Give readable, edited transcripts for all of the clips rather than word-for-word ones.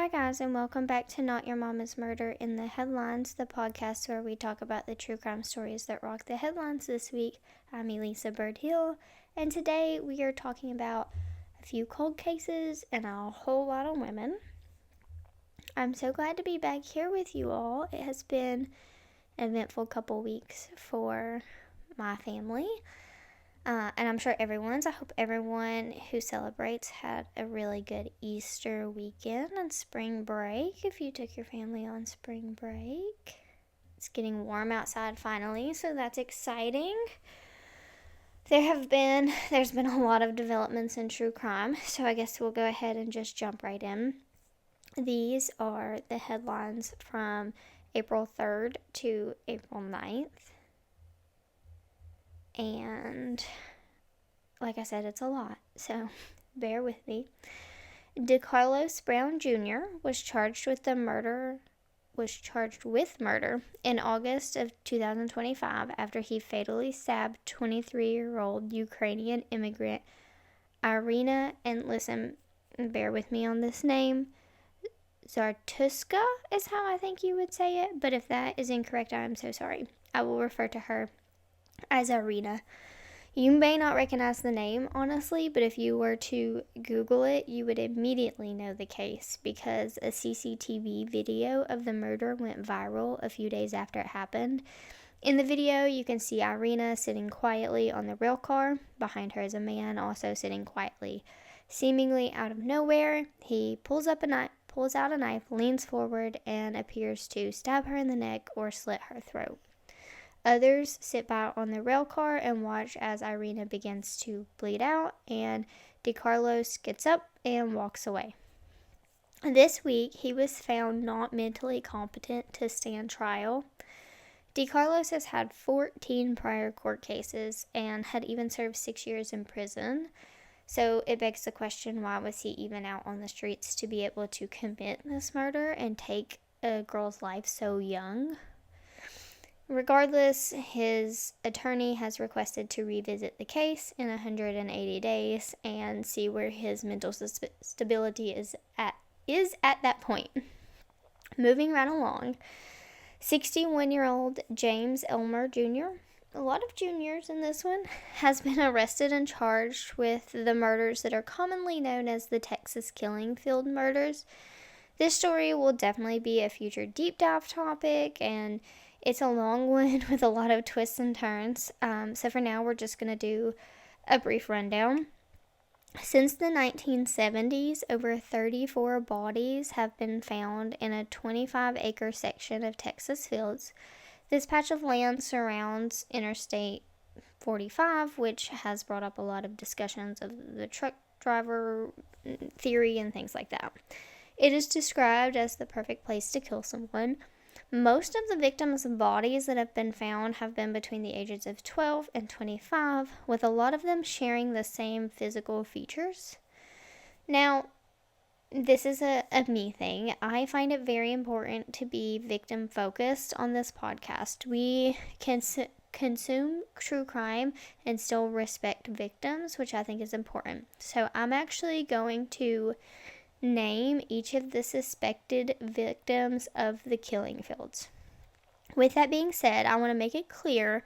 Hi guys, and welcome back to Not Your Mama's Murder in the Headlines, the podcast where we talk about the true crime stories that rock the headlines this week. I'm Elisa Bird-Hill, and today we are talking about a few cold cases and a whole lot of women. I'm so glad to be back here with you all. It has been an eventful couple weeks for my family. And I'm sure I hope everyone who celebrates had a really good Easter weekend and spring break if you took your family on spring break. It's getting warm outside finally, so that's exciting. There's been a lot of developments in true crime, so I guess we'll go ahead and just jump right in. These are the headlines from April 3rd to April 9th. And like I said, it's a lot, so bear with me. DeCarlos Brown Jr. was charged with murder in August of 2025 after he fatally stabbed 23-year-old Ukrainian immigrant Irina, and listen, bear with me on this name, Zartuska is how I think you would say it, but if that is incorrect, I am so sorry. I will refer to her as Irina. You may not recognize the name, honestly, but if you were to Google it, you would immediately know the case because a CCTV video of the murder went viral a few days after it happened. In the video, you can see Irina sitting quietly on the rail car. Behind her is a man also sitting quietly. Seemingly out of nowhere, he pulls out a knife, leans forward, and appears to stab her in the neck or slit her throat. Others sit by on the rail car and watch as Irina begins to bleed out, and DeCarlos gets up and walks away. This week, he was found not mentally competent to stand trial. DeCarlos has had 14 prior court cases and had even served 6 years in prison. So it begs the question, why was he even out on the streets to be able to commit this murder and take a girl's life so young? Regardless, his attorney has requested to revisit the case in 180 days and see where his mental stability is at that point. Moving right along, 61-year-old James Elmer Jr., a lot of juniors in this one, has been arrested and charged with the murders that are commonly known as the Texas Killing Field murders. This story will definitely be a future deep dive topic, and it's a long one with a lot of twists and turns. So for now, we're just going to do a brief rundown. Since the 1970s, over 34 bodies have been found in a 25-acre section of Texas fields. This patch of land surrounds Interstate 45, which has brought up a lot of discussions of the truck driver theory and things like that. It is described as the perfect place to kill someone. Most of the victims' bodies that have been found have been between the ages of 12 and 25, with a lot of them sharing the same physical features. Now, this is a me thing. I find it very important to be victim-focused on this podcast. We can consume true crime and still respect victims, which I think is important. So I'm actually going to name each of the suspected victims of the killing fields. With that being said, I want to make it clear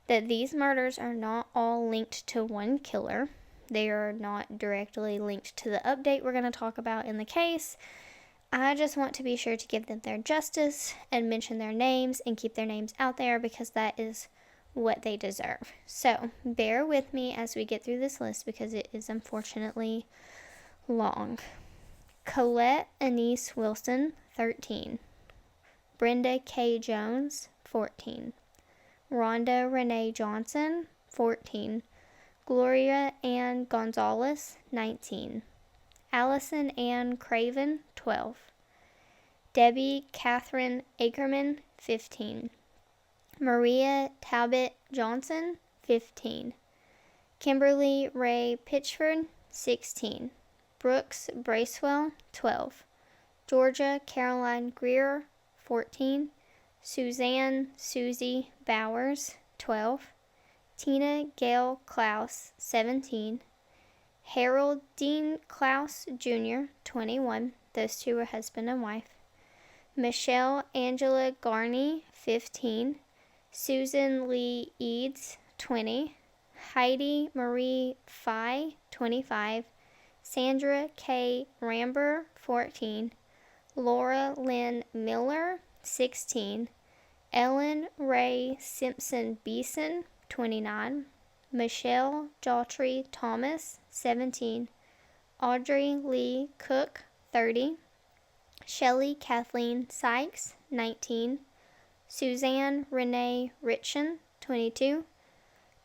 that these murders are not all linked to one killer. They are not directly linked to the update we're going to talk about in the case. I just want to be sure to give them their justice and mention their names and keep their names out there because that is what they deserve. So bear with me as we get through this list because it is unfortunately long. Colette Anise Wilson, 13. Brenda K. Jones, 14. Rhonda Renee Johnson, 14. Gloria Ann Gonzalez, 19. Allison Ann Craven, 12. Debbie Catherine Ackerman, 15. Maria Talbot Johnson, 15. Kimberly Ray Pitchford, 16. Brooks Bracewell, 12. Georgia Caroline Greer, 14. Suzanne Susie Bowers, 12. Tina Gail Klaus, 17. Harold Dean Klaus Jr., 21. Those two were husband and wife. Michelle Angela Garney, 15. Susan Lee Eads, 20. Heidi Marie Fye, 25. Sandra K. Ramber, 14. Laura Lynn Miller, 16. Ellen Ray Simpson Beeson, 29. Michelle Daughtry Thomas, 17. Audrey Lee Cook, 30. Shelley Kathleen Sykes, 19. Suzanne Renee Ritchen, 22.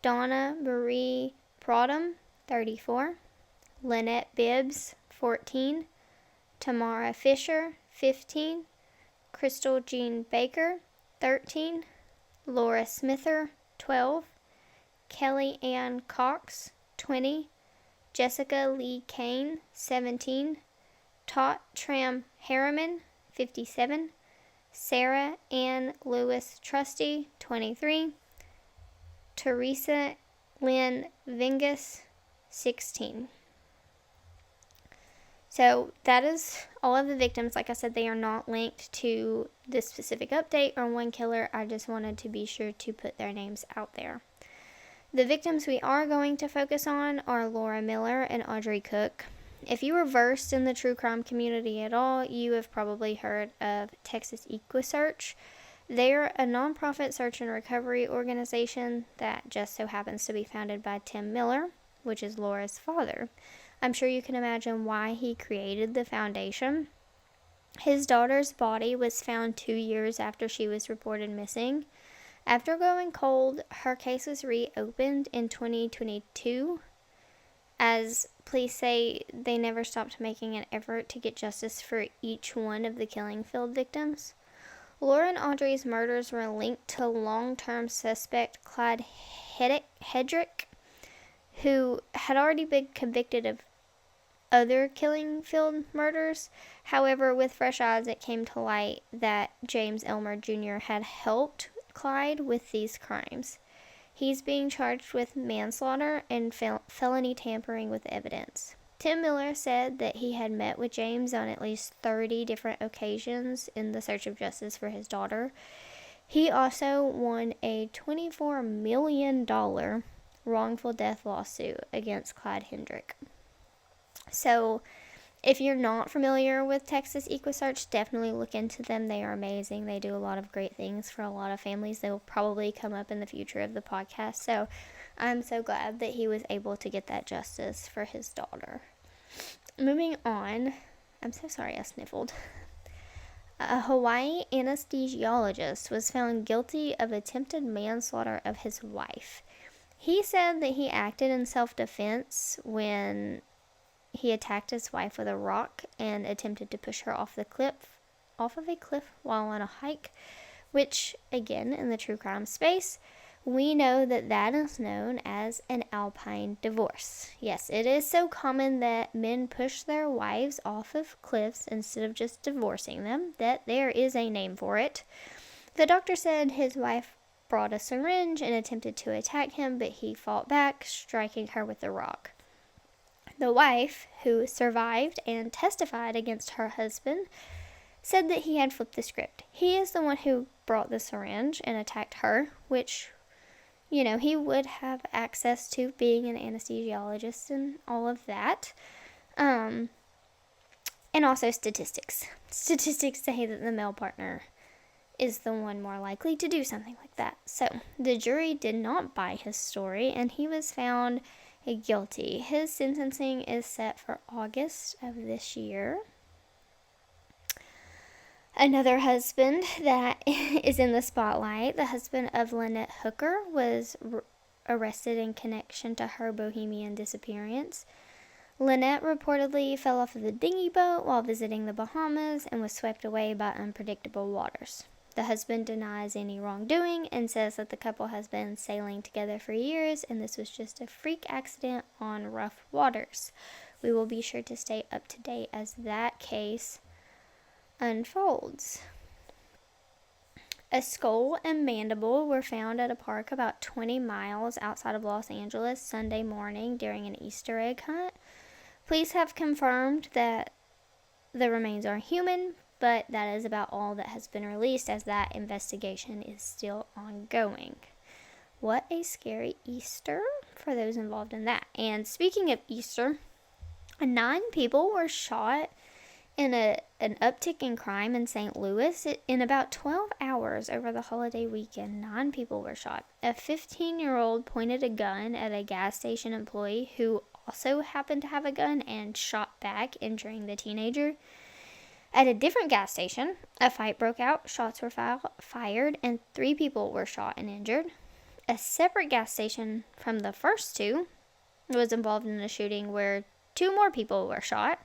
Donna Marie Prodham, 34. Lynette Bibbs, 14. Tamara Fisher, 15. Crystal Jean Baker, 13. Laura Smither, 12. Kelly Ann Cox, 20. Jessica Lee Kane, 17. Tot Tram Harriman, 57. Sarah Ann Lewis Trusty, 23. Teresa Lynn Vingus, 16. So that is all of the victims. Like I said, they are not linked to this specific update or one killer. I just wanted to be sure to put their names out there. The victims we are going to focus on are Laura Miller and Audrey Cook. If you are versed in the true crime community at all, you have probably heard of Texas EquiSearch. They're a nonprofit search and recovery organization that just so happens to be founded by Tim Miller, which is Laura's father. I'm sure you can imagine why he created the foundation. His daughter's body was found 2 years after she was reported missing. After going cold, her case was reopened in 2022, as police say they never stopped making an effort to get justice for each one of the killing field victims. Laura and Audrey's murders were linked to long-term suspect Clyde Hedrick, who had already been convicted of other killing field murders. However, with fresh eyes, it came to light that James Elmer Jr. had helped Clyde with these crimes. He's being charged with manslaughter and felony tampering with evidence. Tim Miller said that he had met with James on at least 30 different occasions in the search of justice for his daughter. He also won a $24 million wrongful death lawsuit against Clyde Hendrick. So, if you're not familiar with Texas EquiSearch, definitely look into them. They are amazing. They do a lot of great things for a lot of families. They will probably come up in the future of the podcast. So I'm so glad that he was able to get that justice for his daughter. Moving on. I'm so sorry I sniffled. A Hawaii anesthesiologist was found guilty of attempted manslaughter of his wife. He said that he acted in self-defense when he attacked his wife with a rock and attempted to push her off of a cliff while on a hike, which, again, in the true crime space, we know that that is known as an alpine divorce. Yes, it is so common that men push their wives off of cliffs instead of just divorcing them that there is a name for it. The doctor said his wife brought a syringe and attempted to attack him, but he fought back, striking her with the rock. The wife, who survived and testified against her husband, said that he had flipped the script. He is the one who brought the syringe and attacked her, which, he would have access to being an anesthesiologist and all of that. And also statistics. Statistics say that the male partner is the one more likely to do something like that. So, the jury did not buy his story, and he was found guilty. His sentencing is set for August of this year. Another husband that is in the spotlight, the husband of Lynette Hooker, was arrested in connection to her Bohemian disappearance. Lynette reportedly fell off of the dinghy boat while visiting the Bahamas and was swept away by unpredictable waters. The husband denies any wrongdoing and says that the couple has been sailing together for years and this was just a freak accident on rough waters. We will be sure to stay up to date as that case unfolds. A skull and mandible were found at a park about 20 miles outside of Los Angeles Sunday morning during an Easter egg hunt. Police have confirmed that the remains are human, but that is about all that has been released, as that investigation is still ongoing. What a scary Easter for those involved in that. And speaking of Easter, 9 people were shot in an uptick in crime in St. Louis. In about 12 hours over the holiday weekend, 9 people were shot. A 15-year-old pointed a gun at a gas station employee who also happened to have a gun and shot back, injuring the teenager. At a different gas station, a fight broke out, shots were fired, and 3 people were shot and injured. A separate gas station from the first 2 was involved in a shooting where 2 more people were shot,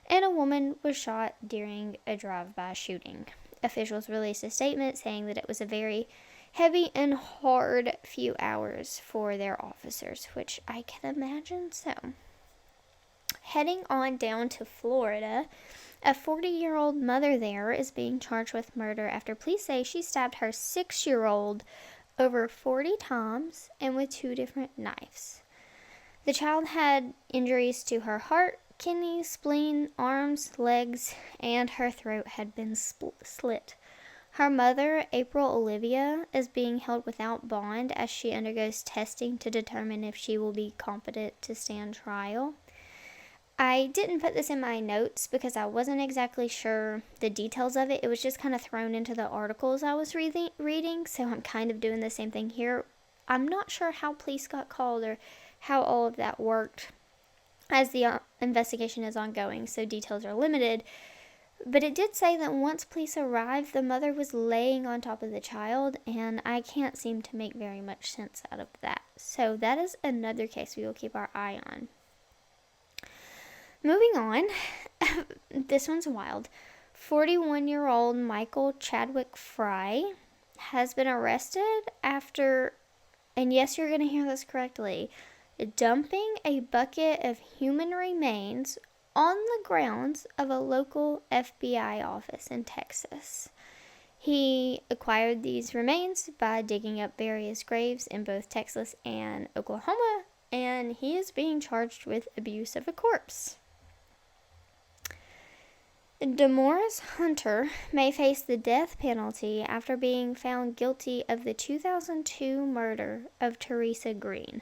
and a woman was shot during a drive-by shooting. Officials released a statement saying that it was a very heavy and hard few hours for their officers, which I can imagine so. Heading on down to Florida, a 40-year-old mother there is being charged with murder after police say she stabbed her 6-year-old over 40 times and with 2 different knives. The child had injuries to her heart, kidney, spleen, arms, legs, and her throat had been slit. Her mother, April Olivia, is being held without bond as she undergoes testing to determine if she will be competent to stand trial. I didn't put this in my notes because I wasn't exactly sure the details of it. It was just kind of thrown into the articles I was reading, so I'm kind of doing the same thing here. I'm not sure how police got called or how all of that worked, as the investigation is ongoing, so details are limited. But it did say that once police arrived, the mother was laying on top of the child, and I can't seem to make very much sense out of that. So that is another case we will keep our eye on. Moving on, this one's wild. 41-year-old Michael Chadwick Fry has been arrested after, and yes, you're going to hear this correctly, dumping a bucket of human remains on the grounds of a local FBI office in Texas. He acquired these remains by digging up various graves in both Texas and Oklahoma, and he is being charged with abuse of a corpse. DeMaurice Hunter may face the death penalty after being found guilty of the 2002 murder of Teresa Green.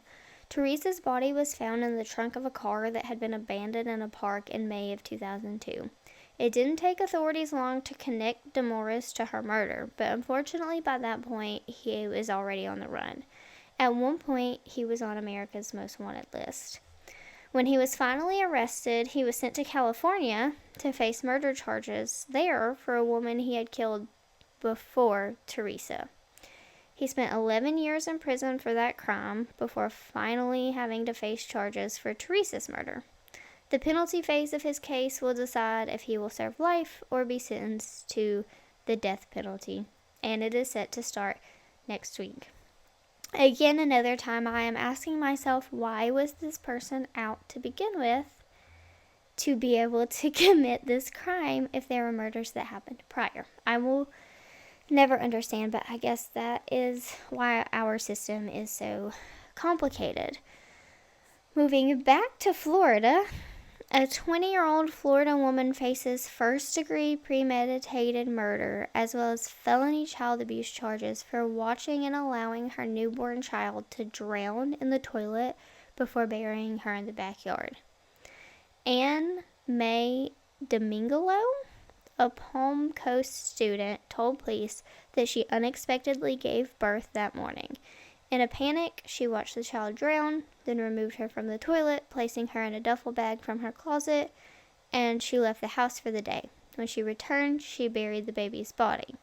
Teresa's body was found in the trunk of a car that had been abandoned in a park in May of 2002. It didn't take authorities long to connect DeMaurice to her murder, but unfortunately by that point he was already on the run. At one point he was on America's Most Wanted list. When he was finally arrested, he was sent to California to face murder charges there for a woman he had killed before Teresa. He spent 11 years in prison for that crime before finally having to face charges for Teresa's murder. The penalty phase of his case will decide if he will serve life or be sentenced to the death penalty, and it is set to start next week. Again, another time I am asking myself, why was this person out to begin with to be able to commit this crime if there were murders that happened prior? I will never understand, but I guess that is why our system is so complicated. Moving back to Florida, a 20-year-old Florida woman faces first-degree premeditated murder as well as felony child abuse charges for watching and allowing her newborn child to drown in the toilet before burying her in the backyard. Anne May Domingolo, a Palm Coast student, told police that she unexpectedly gave birth that morning. In a panic, she watched the child drown, then removed her from the toilet, placing her in a duffel bag from her closet, and she left the house for the day. When she returned, she buried the baby's body.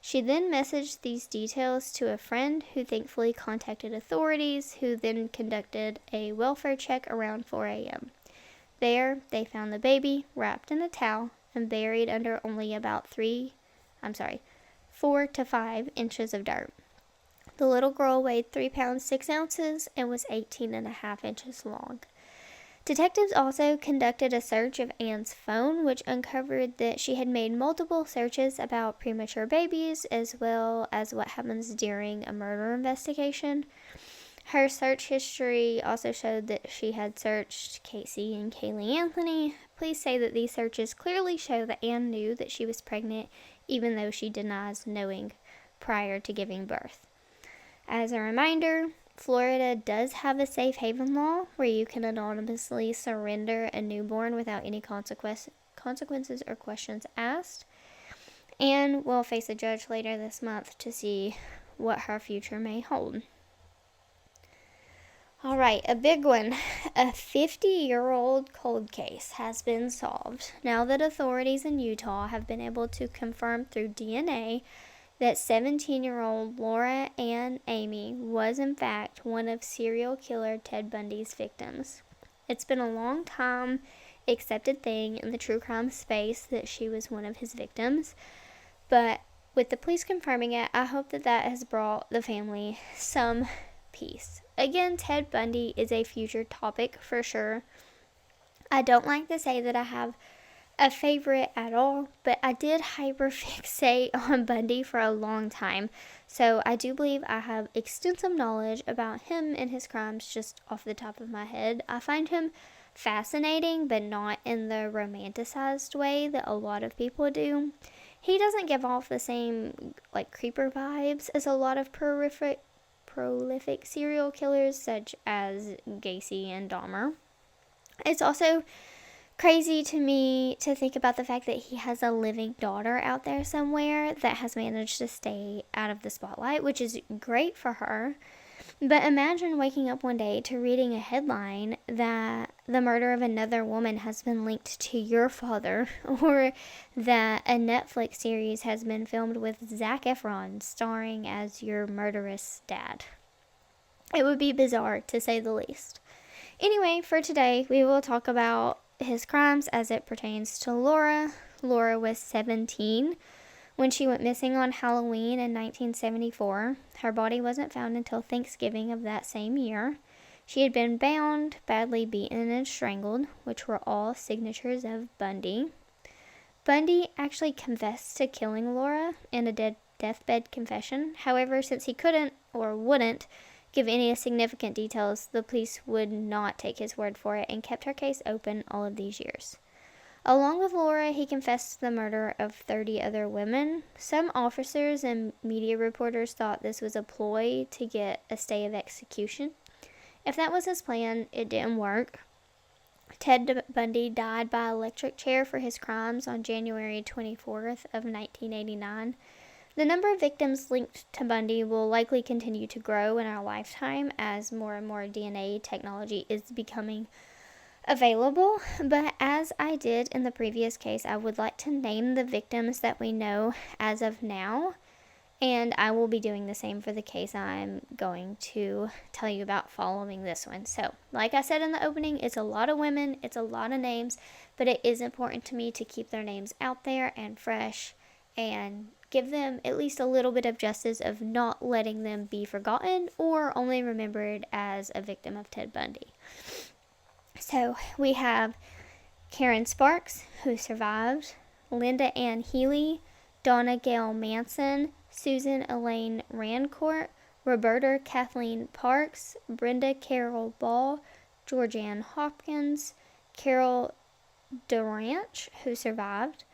She then messaged these details to a friend who thankfully contacted authorities, who then conducted a welfare check around 4 a.m. There, they found the baby wrapped in a towel and buried under only about 4 to 5 inches of dirt. The little girl weighed 3 pounds 6 ounces and was 18.5 inches long. Detectives also conducted a search of Anne's phone, which uncovered that she had made multiple searches about premature babies, as well as what happens during a murder investigation. Her search history also showed that she had searched Casey and Kaylee Anthony. Police say that these searches clearly show that Anne knew that she was pregnant, even though she denies knowing prior to giving birth. As a reminder, Florida does have a safe haven law where you can anonymously surrender a newborn without any consequences or questions asked. Anne will face a judge later this month to see what her future may hold. All right, a big one. A 50-year-old cold case has been solved now that authorities in Utah have been able to confirm through DNA that 17-year-old Laura Ann Amy was in fact one of serial killer Ted Bundy's victims. It's been a long time accepted thing in the true crime space that she was one of his victims, but with the police confirming it, I hope that has brought the family some peace. Again, Ted Bundy is a future topic for sure. I don't like to say that I have a favorite at all, but I did hyperfixate on Bundy for a long time, so I do believe I have extensive knowledge about him and his crimes just off the top of my head. I find him fascinating, but not in the romanticized way that a lot of people do. He doesn't give off the same creeper vibes as a lot of prolific serial killers such as Gacy and Dahmer. It's also crazy to me to think about the fact that he has a living daughter out there somewhere that has managed to stay out of the spotlight, which is great for her. But imagine waking up one day to reading a headline that the murder of another woman has been linked to your father, or that a Netflix series has been filmed with Zac Efron starring as your murderous dad. It would be bizarre, to say the least. Anyway, for today, we will talk about his crimes as it pertains to Laura. Laura was 17 when she went missing on Halloween in 1974. Her body wasn't found until Thanksgiving of that same year. She had been bound, badly beaten, and strangled, which were all signatures of Bundy. Bundy actually confessed to killing Laura in a deathbed confession. However, since he couldn't or wouldn't give any significant details, the police would not take his word for it and kept her case open all of these years. Along with Laura, he confessed to the murder of 30 other women. Some officers and media reporters thought this was a ploy to get a stay of execution. If that was his plan, it didn't work. Ted Bundy died by electric chair for his crimes on January 24th of 1989. The number of victims linked to Bundy will likely continue to grow in our lifetime as more and more DNA technology is becoming available, but as I did in the previous case, I would like to name the victims that we know as of now, and I will be doing the same for the case I'm going to tell you about following this one. So, like I said in the opening, it's a lot of women, it's a lot of names, but it is important to me to keep their names out there and fresh and give them at least a little bit of justice of not letting them be forgotten or only remembered as a victim of Ted Bundy. So we have Karen Sparks, who survived, Linda Ann Healy, Donna Gail Manson, Susan Elaine Rancourt, Roberta Kathleen Parks, Brenda Carol Ball, Georgianne Hopkins, Carol Duranch, who survived,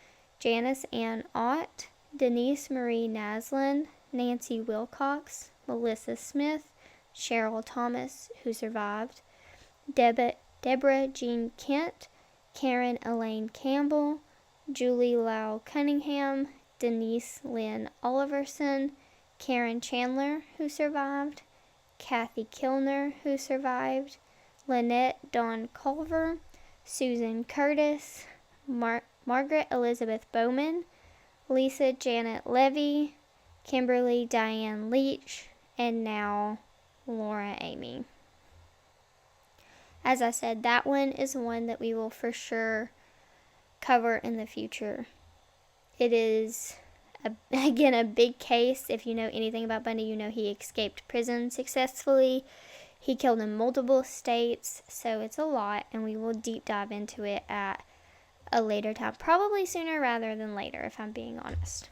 Janice Ann Ott, Denise Marie Naslin, Nancy Wilcox, Melissa Smith, Cheryl Thomas, who survived, Deborah Jean Kent, Karen Elaine Campbell, Julie Lau Cunningham, Denise Lynn Oliverson, Karen Chandler, who survived, Kathy Kilner, who survived, Lynette Dawn Culver, Susan Curtis, Margaret Elizabeth Bowman, Lisa Janet Levy, Kimberly Diane Leach, and now Laura Amy. As I said, that one is one that we will for sure cover in the future. It is, again, a big case. If you know anything about Bundy, you know he escaped prison successfully. He killed in multiple states, so it's a lot, and we will deep dive into it at a later time. Probably sooner rather than later, if I'm being honest.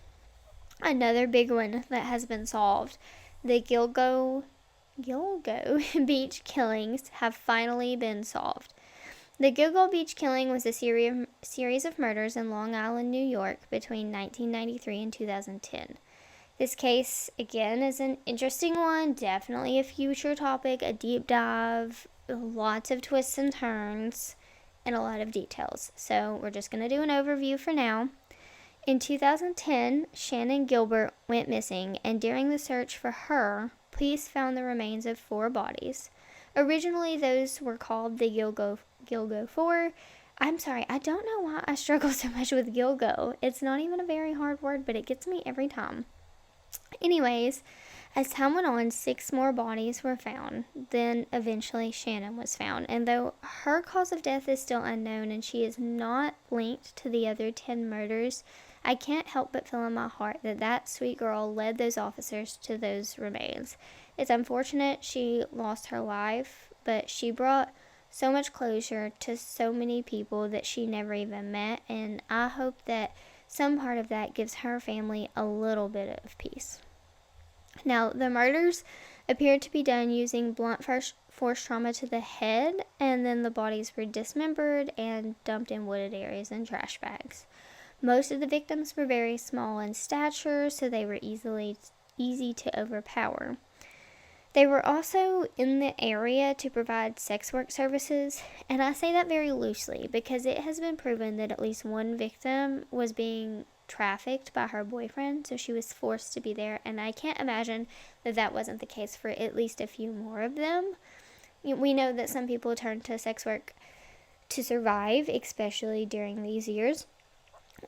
Another big one that has been solved, the Gilgo Gilgo Beach killings have finally been solved. The Gilgo Beach killing was a series of murders in Long Island, New York between 1993 and 2010. This case, again, is an interesting one, definitely a future topic, a deep dive, lots of twists and turns, and a lot of details. So we're just going to do an overview for now. In 2010, Shannan Gilbert went missing, and during the search for her, police found the remains of 4 bodies. Originally, those were called the Gilgo 4. I'm sorry, I don't know why I struggle so much with Gilgo. It's not even a very hard word, but it gets me every time. Anyways, as time went on, 6 more bodies were found. Then eventually Shannan was found. And though her cause of death is still unknown and she is not linked to the other 10 murders, I can't help but feel in my heart that that sweet girl led those officers to those remains. It's unfortunate she lost her life, but she brought so much closure to so many people that she never even met, and I hope that some part of that gives her family a little bit of peace. Now, the murders appeared to be done using blunt force trauma to the head, and then the bodies were dismembered and dumped in wooded areas and trash bags. Most of the victims were very small in stature, so they were easy to overpower. They were also in the area to provide sex work services, and I say that very loosely because it has been proven that at least one victim was being trafficked by her boyfriend, so she was forced to be there, and I can't imagine that that wasn't the case for at least a few more of them. We know that some people turn to sex work to survive, especially during these years,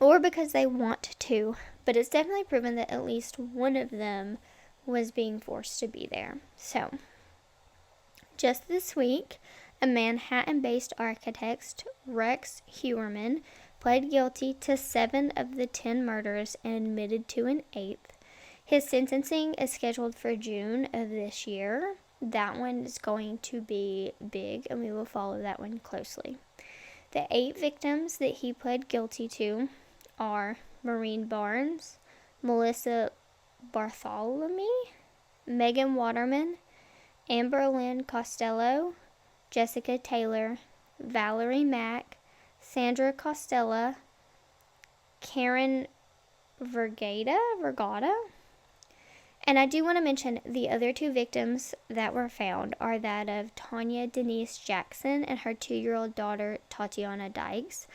or because they want to, but it's definitely proven that at least one of them was being forced to be there. So, just this week, a Manhattan-based architect, Rex Heuermann, pled guilty to 7 of the 10 murders and admitted to an 8th. His sentencing is scheduled for June of this year. That one is going to be big, and we will follow that one closely. The 8 victims that he pled guilty to are Maureen Barnes, Melissa Bartholomew, Megan Waterman, Amber Lynn Costello, Jessica Taylor, Valerie Mack, Sandra Costella, Karen Vergata. And I do want to mention the other 2 victims that were found are that of Tanya Denise Jackson and her 2-year-old daughter Tatiana Dykes.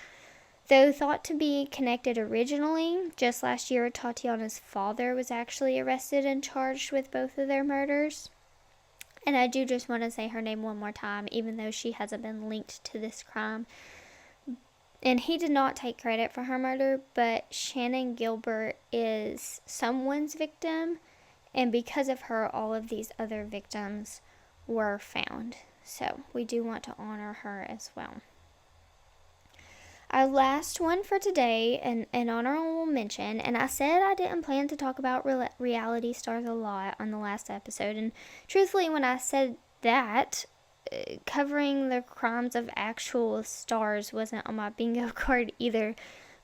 Though thought to be connected originally, just last year Tatiana's father was actually arrested and charged with both of their murders. And I do just want to say her name one more time, even though she hasn't been linked to this crime. And he did not take credit for her murder, but Shannan Gilbert is someone's victim, and because of her, all of these other victims were found. So we do want to honor her as well. Our last one for today, an honorable mention, and I said I didn't plan to talk about reality stars a lot on the last episode, and truthfully when I said that, covering the crimes of actual stars wasn't on my bingo card either,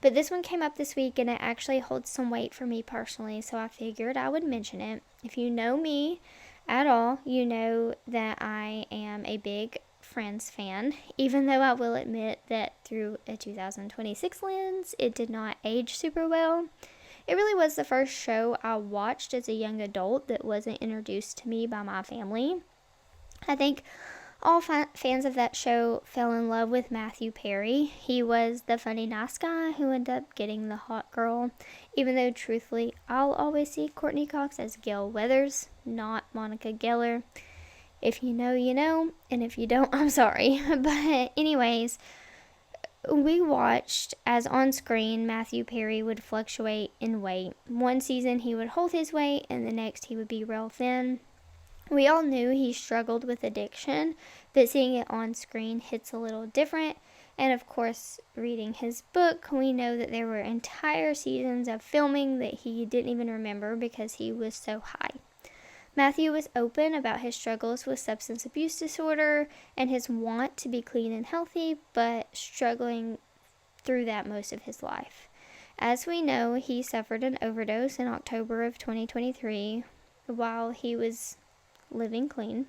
but this one came up this week and it actually holds some weight for me personally, so I figured I would mention it. If you know me at all, you know that I am a big Friends fan, even though I will admit that through a 2026 lens, it did not age super well. It really was the first show I watched as a young adult that wasn't introduced to me by my family. I think all fans of that show fell in love with Matthew Perry. He was the funny nice guy who ended up getting the hot girl, even though truthfully I'll always see Courtney Cox as Gail Weathers, not Monica Geller. If you know, you know, and if you don't, I'm sorry. But anyways, we watched as on screen Matthew Perry would fluctuate in weight. One season he would hold his weight and the next he would be real thin. We all knew he struggled with addiction, but seeing it on screen hits a little different. And of course, reading his book, we know that there were entire seasons of filming that he didn't even remember because he was so high. Matthew was open about his struggles with substance abuse disorder and his want to be clean and healthy, but struggling through that most of his life. As we know, he suffered an overdose in October of 2023 while he was living clean.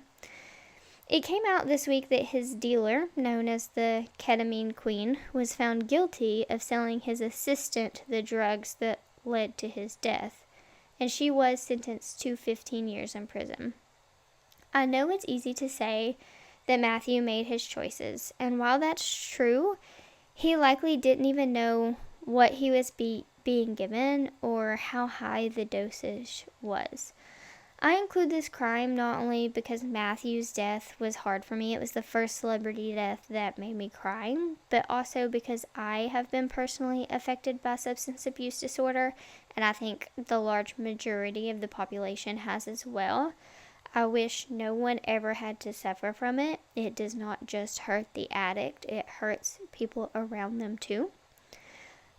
It came out this week that his dealer, known as the Ketamine Queen, was found guilty of selling his assistant the drugs that led to his death, and she was sentenced to 15 years in prison. I know it's easy to say that Matthew made his choices, and while that's true, he likely didn't even know what he was being given or how high the dosage was. I include this crime not only because Matthew's death was hard for me, it was the first celebrity death that made me cry, but also because I have been personally affected by substance abuse disorder, and I think the large majority of the population has as well. I wish no one ever had to suffer from it. It does not just hurt the addict, it hurts people around them too.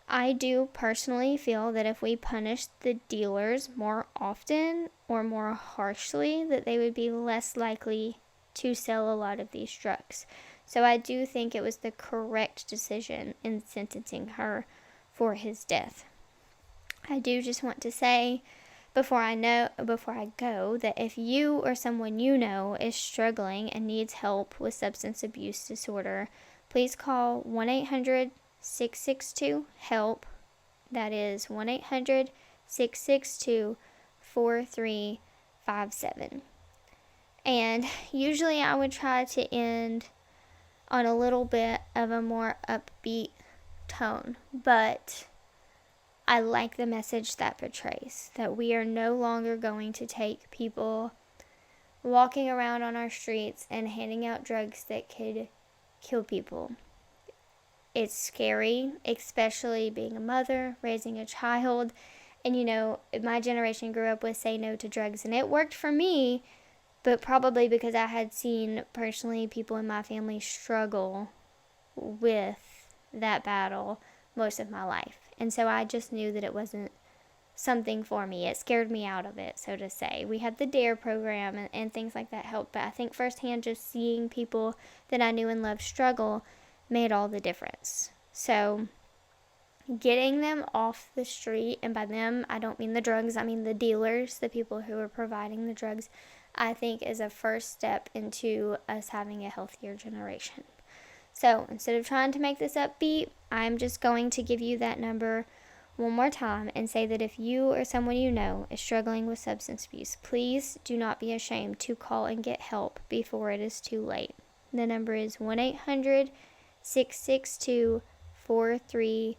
I do personally feel that if we punished the dealers more often or more harshly, that they would be less likely to sell a lot of these drugs. So I do think it was the correct decision in sentencing her for his death. I do just want to say before I go that if you or someone you know is struggling and needs help with substance abuse disorder, please call 1-800-662-HELP. That is 1-800-662-4357. And usually I would try to end on a little bit of a more upbeat tone, but I like the message that portrays that we are no longer going to take people walking around on our streets and handing out drugs that could kill people. It's scary, especially being a mother, raising a child. And my generation grew up with say no to drugs, and it worked for me, but probably because I had seen personally people in my family struggle with that battle most of my life. And so I just knew that it wasn't something for me. It scared me out of it, so to say. We had the DARE program and things like that helped, but I think firsthand just seeing people that I knew and loved struggle made all the difference. So getting them off the street, and by them I don't mean the drugs, I mean the dealers, the people who are providing the drugs, I think is a first step into us having a healthier generation. So instead of trying to make this upbeat, I'm just going to give you that number one more time and say that if you or someone you know is struggling with substance abuse, please do not be ashamed to call and get help before it is too late. The number is 1-800-662-4357.